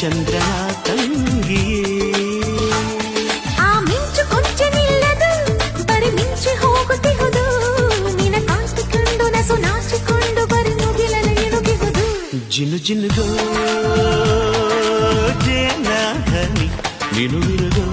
ಚಂದ್ರನ ತಂಗಿಯೇ. ಆ ಮಿಂಚು ಕೊಂಚ ನಿಲ್ಲದು, ಬರಿ ಮಿಂಚಿ ಹೋಗುತ್ತಿಹುದು. ನಿನ ಕಾಂತಿ ಕಂಡು ನಸು ನಾಚಿಕೊಂಡು ಬರಿ ಮುಗಿಲಲೆ ಇಣುಗಿಹುದು. ಜಿನು ಜಿನುಗೋ ಜೇನ ಹನಿ ನಿನು ವಿರುಗೋ